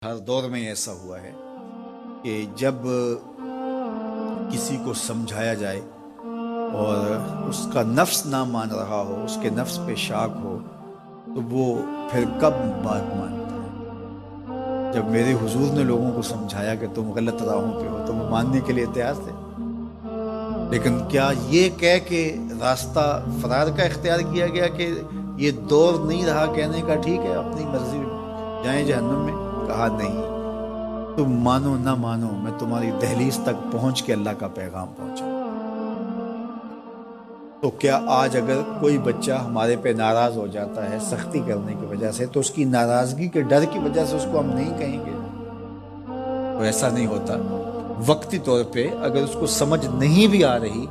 ہر دور میں ایسا ہوا ہے کہ جب کسی کو سمجھایا جائے اور اس کا نفس نہ مان رہا ہو، اس کے نفس پہ شاک ہو، تو وہ پھر کب بات مانتا ہے؟ جب میرے حضور نے لوگوں کو سمجھایا کہ تم غلط راہوں پہ ہو، تم ماننے کے لیے تیار تھے، لیکن کیا یہ کہہ کے راستہ فرار کا اختیار کیا گیا کہ یہ دور نہیں رہا کہنے کا ٹھیک ہے اپنی مرضی جائیں جہنم میں؟ کہا نہیں، تم مانو نہ مانو، میں تمہاری دہلیز تک پہنچ کے اللہ کا پیغام پہنچا۔ تو کیا آج اگر کوئی بچہ ہمارے پہ ناراض ہو جاتا ہے سختی کرنے کی وجہ سے، تو اس کی ناراضگی کے ڈر کی وجہ سے اس کو ہم نہیں کہیں گے؟ تو ایسا نہیں ہوتا۔ وقتی طور پہ اگر اس کو سمجھ نہیں بھی آ رہی،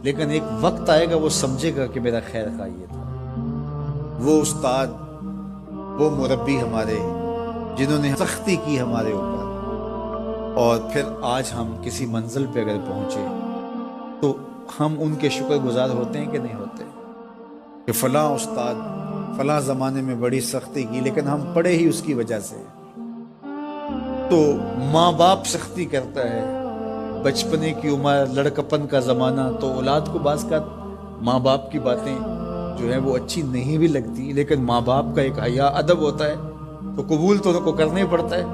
لیکن ایک وقت آئے گا وہ سمجھے گا کہ میرا خیر خواہ یہ تھا۔ وہ استاد، وہ مربی ہمارے جنہوں نے سختی کی ہمارے اوپر، اور پھر آج ہم کسی منزل پہ اگر پہنچے تو ہم ان کے شکر گزار ہوتے ہیں کہ نہیں ہوتے؟ کہ فلاں استاد فلاں زمانے میں بڑی سختی کی، لیکن ہم پڑھے ہی اس کی وجہ سے۔ تو ماں باپ سختی کرتا ہے، بچپنے کی عمر، لڑکپن کا زمانہ، تو اولاد کو بعض کا ماں باپ کی باتیں جو ہے وہ اچھی نہیں بھی لگتی، لیکن ماں باپ کا ایک حیا ادب ہوتا ہے تو قبول تو ان کو کرنا ہی پڑتا ہے۔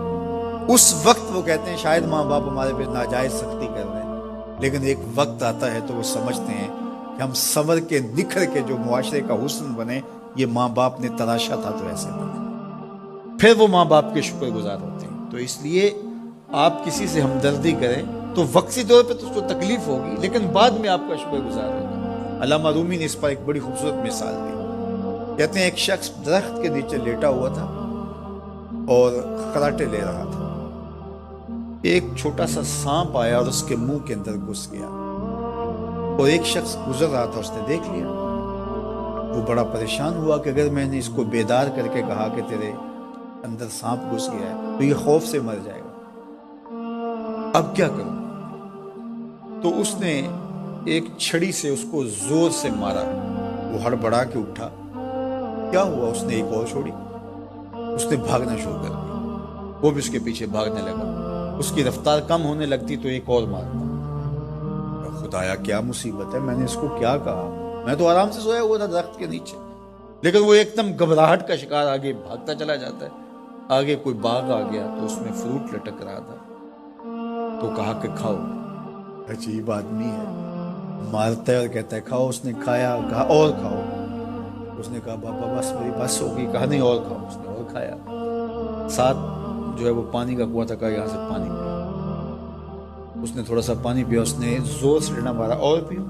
اس وقت وہ کہتے ہیں شاید ماں باپ ہمارے پہ ناجائز سختی کر رہے ہیں، لیکن ایک وقت آتا ہے تو وہ سمجھتے ہیں کہ ہم سنور کے نکھر کے جو معاشرے کا حسن بنے، یہ ماں باپ نے تراشا تھا تو ایسے بنے، پھر وہ ماں باپ کے شکر گزار ہوتے ہیں۔ تو اس لیے آپ کسی سے ہمدردی کریں تو وقتی طور پہ تو اس کو تکلیف ہوگی، لیکن بعد میں آپ کا شکر گزار ہوگا۔ علامہ رومی نے اس پر ایک بڑی خوبصورت مثال دی۔ کہتے ہیں ایک شخص درخت کے نیچے لیٹا ہوا تھا اور خراٹے لے رہا تھا۔ ایک چھوٹا سا سانپ آیا اور اس کے منہ کے اندر گھس گیا، اور ایک شخص گزر رہا تھا، اس نے دیکھ لیا۔ وہ بڑا پریشان ہوا کہ اگر میں نے اس کو بیدار کر کے کہا کہ تیرے اندر سانپ گھس گیا ہے تو یہ خوف سے مر جائے گا، اب کیا کروں؟ تو اس نے ایک چھڑی سے اس کو زور سے مارا۔ وہ ہڑبڑا کے اٹھا، کیا ہوا؟ اس نے ایک اور چھوڑی، اس نے بھاگنا شروع کر دیا، وہ بھی اس کے پیچھے بھاگنے لگا۔ اس کی رفتار کم ہونے لگتی تو ایک اور مارتا۔ خدایا کیا مصیبت ہے، میں نے اس کو کیا کہا؟ میں تو آرام سے سویا ہوا تھا درخت کے نیچے، لیکن وہ ایک دم گھبراہٹ کا شکار آگے بھاگتا چلا جاتا ہے۔ آگے کوئی باغ آ گیا تو اس میں فروٹ لٹک رہا تھا، تو کہا کہ کھاؤ۔ عجیب آدمی ہے، مارتا ہے اور کہتا ہے کھاؤ۔ اس نے کھایا، کہا اور کھاؤ۔ اس نے کہا بابا بس میری بس ہوگی، کہا نہیں اور کھاؤ۔ اس نے اور کھایا۔ ساتھ جو ہے وہ پانی کا کنواں تھا، کہا یہاں سے پانی پیا۔ اس نے تھوڑا سا پانی پیا، اس نے زور سے ڈنڈا مارا، اور پیو۔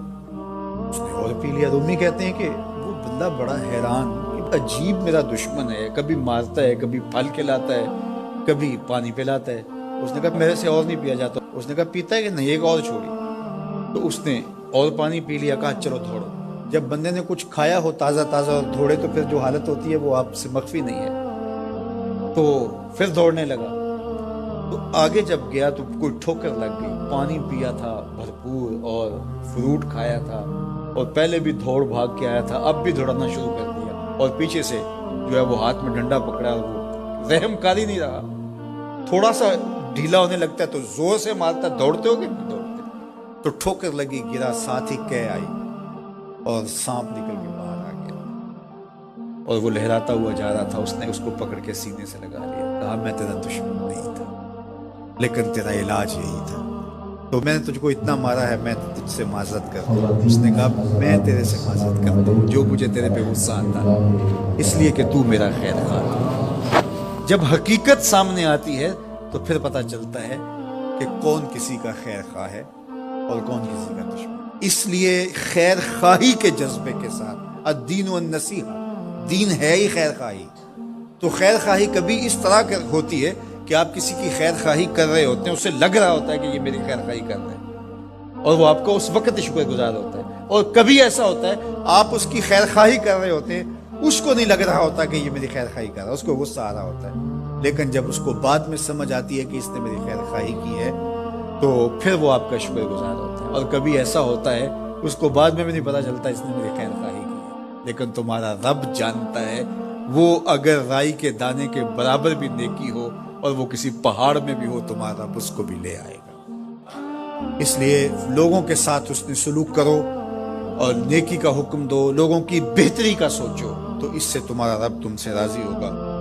اس نے اور پی لیا۔ رومی کہتے ہیں کہ وہ بندہ بڑا حیران، عجیب میرا دشمن ہے، کبھی مارتا ہے، کبھی پھل کھلاتا ہے، کبھی پانی پلاتا ہے۔ اس نے کہا میرے سے اور نہیں پیا جاتا۔ اس نے کہا پیتا ہے کہ نہیں، ایک اور چھوڑی۔ تو اس نے اور پانی پی لیا، کہا چلو دوڑو۔ جب بندے نے کچھ کھایا ہو تازہ تازہ اور دوڑے تو پھر جو حالت ہوتی ہے وہ آپ سے مخفی نہیں ہے۔ تو پھر دوڑنے لگا، تو آگے جب گیا تو کوئی ٹھوکر لگ گئی۔ پانی پیا تھا بھرپور اور فروٹ کھایا تھا، اور پہلے بھی دوڑ بھاگ کے آیا تھا، اب بھی دوڑنا شروع کر دیا، اور پیچھے سے جو ہے وہ ہاتھ میں ڈنڈا پکڑا، اور وہ رحم کاری نہیں رہا۔ تھوڑا سا ڈھیلا ہونے لگتا ہے تو زور سے مارتا۔ دوڑتے ہو کہ نہیں دوڑتے؟ تو ٹھوکر لگی، گرا، ساتھ ہی کہہ آئی اور سانپ نکل کے باہر آ گیا، اور وہ لہراتا ہوا جا رہا تھا۔ اس نے اس کو پکڑ کے سینے سے لگا لیا، کہا میں تیرا دشمن نہیں تھا، لیکن تیرا علاج یہی تھا، تو میں نے تجھ کو اتنا مارا ہے، میں تجھ سے معذرت کرتا ہوں۔ اس نے کہا میں تیرے سے معذرت کرتا ہوں، جو مجھے تیرے پہ غصہ آتا، اس لیے کہ تو میرا خیر خواہ تھا۔ جب حقیقت سامنے آتی ہے تو پھر پتہ چلتا ہے کہ کون کسی کا خیر خواہ ہے اور کون کسی کا دشمن۔ اس لیے خیر خواہی کے جذبے کے ساتھ، الدین والنصیحہ، دین ہے ہی خیر خواہی۔ تو خیر خواہی کبھی اس طرح ہوتی ہے کہ آپ کسی کی خیر خواہی کر رہے ہوتے ہیں، اسے لگ رہا ہوتا ہے کہ یہ میری خیر خواہی کر رہے ہیں، اور وہ آپ کو اس وقت شکر گزار ہوتا ہے۔ اور کبھی ایسا ہوتا ہے آپ اس کی خیر خواہی کر رہے ہوتے ہیں، اس کو نہیں لگ رہا ہوتا کہ یہ میری خیر خواہی کر رہا ہے، اس کو غصہ آ رہا ہوتا ہے، لیکن جب اس کو بعد میں سمجھ آتی ہے کہ اس نے میری خیر خواہی کی ہے تو پھر وہ آپ کا شکر گزار ہوتا ہے۔ اور کبھی ایسا ہوتا ہے اس کو بعد میں بھی نہیں پتہ چلتا اس نے میری خیر خواہی کی ہے، لیکن تمہارا رب جانتا ہے، وہ اگر رائی کے دانے کے برابر بھی نیکی ہو اور وہ کسی پہاڑ میں بھی ہو تمہارا رب اس کو بھی لے آئے گا۔ اس لیے لوگوں کے ساتھ حسن سلوک کرو اور نیکی کا حکم دو، لوگوں کی بہتری کا سوچو، تو اس سے تمہارا رب تم سے راضی ہوگا۔